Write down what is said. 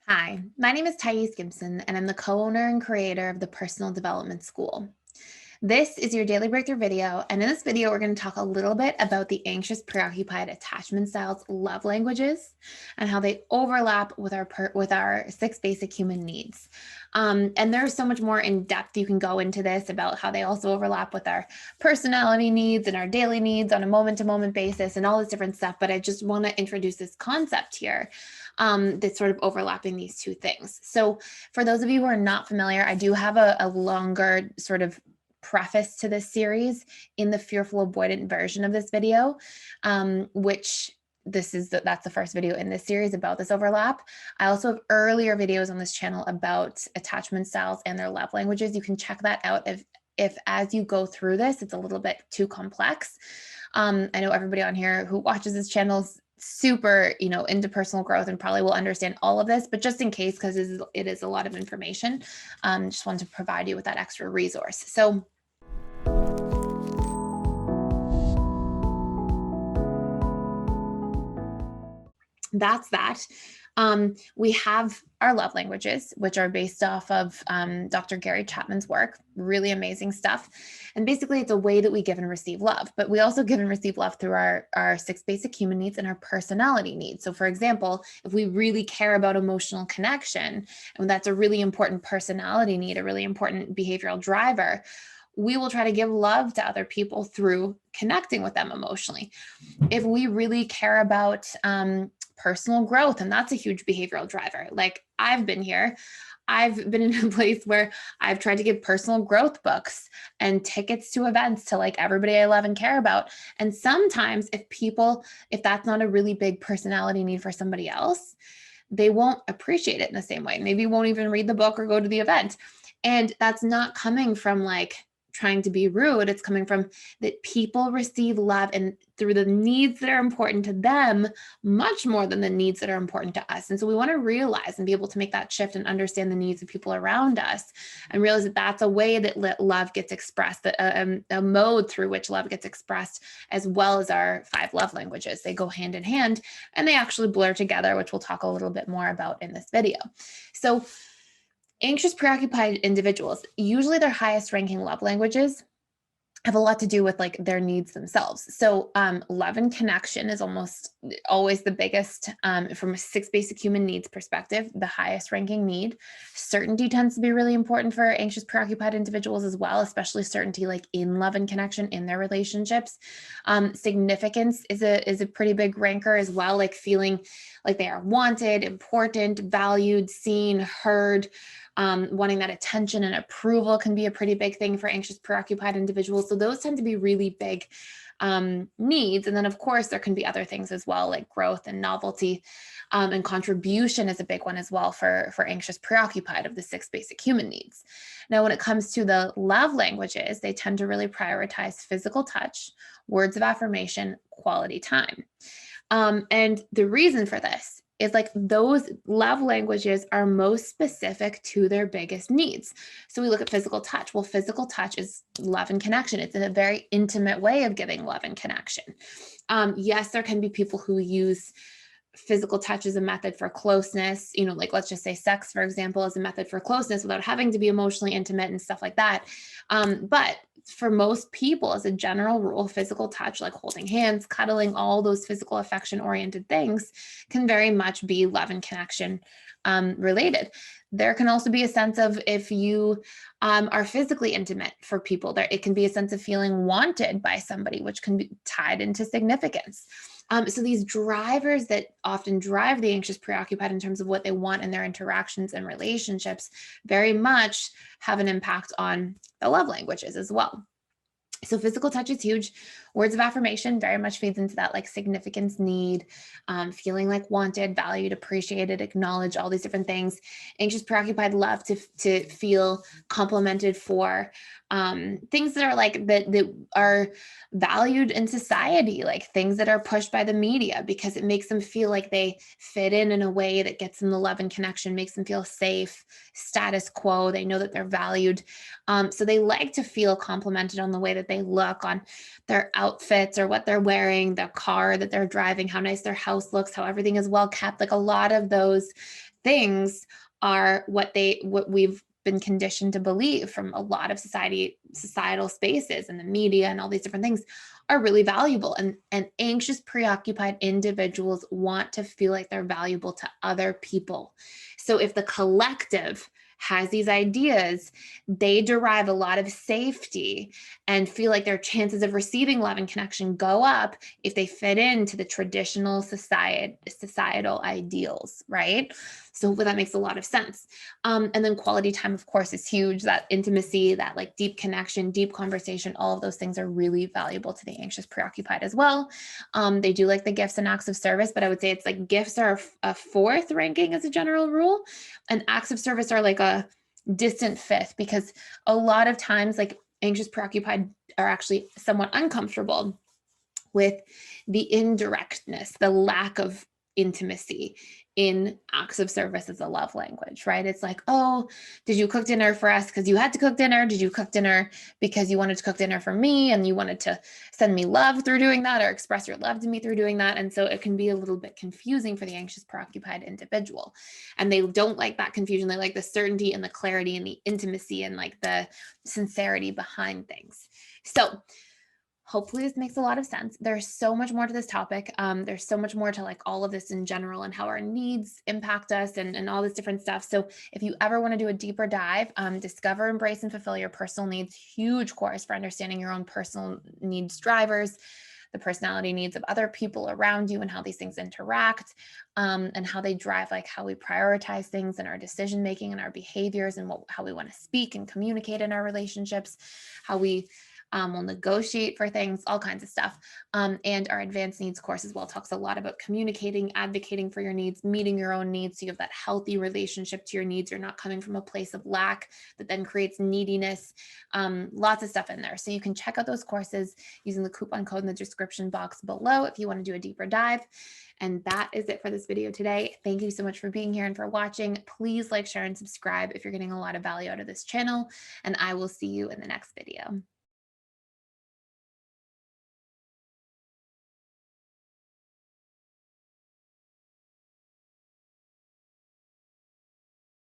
Hi, my name is Gibson, and I'm the co-owner and creator of the Personal Development School. This is your daily breakthrough video, and in this video, we're going to talk a little bit about the anxious, preoccupied attachment styles love languages and how they overlap with our six basic human needs. And there's so much more in depth you can go into this about how they also overlap with our personality needs and our daily needs on a moment-to-moment basis and all this different stuff. But I just want to introduce this concept here that's sort of overlapping these two things. So for those of you who are not familiar, I do have a longer sort of preface to this series in the fearful avoidant version of this video, which that's the first video in this series about this overlap. I also have earlier videos on this channel about attachment styles and their love languages. You can check that out if as you go through this, it's a little bit too complex. I know everybody on here who watches this channel is super, into personal growth and probably will understand all of this, but just in case, because it is a lot of information, just wanted to provide you with that extra resource. So that's that. We have our love languages, which are based off of Dr. Gary Chapman's work, really amazing stuff. And basically, it's a way that we give and receive love, but we also give and receive love through our six basic human needs and our personality needs. So for example, if we really care about emotional connection, and that's a really important personality need, a really important behavioral driver, we will try to give love to other people through connecting with them emotionally. If we really care about personal growth, and that's a huge behavioral driver. Like I've been in a place where I've tried to give personal growth books and tickets to events to like everybody I love and care about. And sometimes if that's not a really big personality need for somebody else, they won't appreciate it in the same way. Maybe won't even read the book or go to the event. And that's not coming from like trying to be rude. It's coming from that people receive love and through the needs that are important to them much more than the needs that are important to us. And so we want to realize and be able to make that shift and understand the needs of people around us and realize that that's a way that love gets expressed, that a mode through which love gets expressed, as well as our 5 love languages. They go hand in hand and they actually blur together, which we'll talk a little bit more about in this video. So anxious, preoccupied individuals, usually their highest ranking love languages have a lot to do with like their needs themselves. So love and connection is almost always the biggest from a 6 basic human needs perspective, the highest ranking need. Certainty tends to be really important for anxious, preoccupied individuals as well, especially certainty like in love and connection in their relationships. Significance is a pretty big ranker as well, like feeling like they are wanted, important, valued, seen, heard. Wanting that attention and approval can be a pretty big thing for anxious, preoccupied individuals. So those tend to be really big needs. And then, of course, there can be other things as well, like growth and novelty. And contribution is a big one as well for anxious, preoccupied of the 6 basic human needs. Now, when it comes to the love languages, they tend to really prioritize physical touch, words of affirmation, quality time. And the reason for this is like those love languages are most specific to their biggest needs. So we look at physical touch. Well, physical touch is love and connection. It's a very intimate way of giving love and connection. Yes, there can be people who use physical touch as a method for closeness, like let's just say sex, for example, as a method for closeness without having to be emotionally intimate and stuff like that. But for most people, as a general rule, physical touch, like holding hands, cuddling, all those physical affection oriented things can very much be love and connection related. There can also be a sense of if you are physically intimate for people, there it can be a sense of feeling wanted by somebody, which can be tied into significance. So these drivers that often drive the anxious, preoccupied in terms of what they want in their interactions and relationships very much have an impact on the love languages as well. So physical touch is huge. Words of affirmation very much feeds into that like significance need, feeling like wanted, valued, appreciated, acknowledged, all these different things. Anxious, preoccupied love to feel complimented for things that are like that are valued in society, like things that are pushed by the media because it makes them feel like they fit in a way that gets them the love and connection, makes them feel safe, status quo. They know that they're valued. So they like to feel complimented on the way that they look, on their outfits or what they're wearing, the car that they're driving, how nice their house looks, how everything is well kept. Like a lot of those things are what we've been conditioned to believe from a lot of societal spaces and the media and all these different things are really valuable. And anxious, preoccupied individuals want to feel like they're valuable to other people. So if the collective has these ideas, they derive a lot of safety and feel like their chances of receiving love and connection go up if they fit into the traditional societal ideals, right? So that makes a lot of sense. And then quality time, of course, is huge. That intimacy, that like deep connection, deep conversation, all of those things are really valuable to the anxious, preoccupied as well. They do like the gifts and acts of service, but I would say it's like gifts are a fourth ranking as a general rule, and acts of service are like a distant fifth, because a lot of times like anxious, preoccupied are actually somewhat uncomfortable with the indirectness, the lack of intimacy in acts of service as a love language, right? It's like, oh, did you cook dinner for us because you had to cook dinner? Did you cook dinner because you wanted to cook dinner for me and you wanted to send me love through doing that, or express your love to me through doing that? And so it can be a little bit confusing for the anxious, preoccupied individual. And they don't like that confusion. They like the certainty and the clarity and the intimacy and like the sincerity behind things. So hopefully this makes a lot of sense. There's so much more to this topic. There's so much more to like all of this in general and how our needs impact us and all this different stuff. So if you ever want to do a deeper dive, discover, embrace, and fulfill your personal needs, huge course for understanding your own personal needs drivers, the personality needs of other people around you and how these things interact, and how they drive like how we prioritize things and our decision making and our behaviors and how we want to speak and communicate in our relationships, how we will negotiate for things, all kinds of stuff. And our advanced needs course as well talks a lot about communicating, advocating for your needs, meeting your own needs, so you have that healthy relationship to your needs. You're not coming from a place of lack that then creates neediness. Lots of stuff in there. So you can check out those courses using the coupon code in the description box below if you want to do a deeper dive. And that is it for this video today. Thank you so much for being here and for watching. Please like, share, and subscribe if you're getting a lot of value out of this channel. And I will see you in the next video.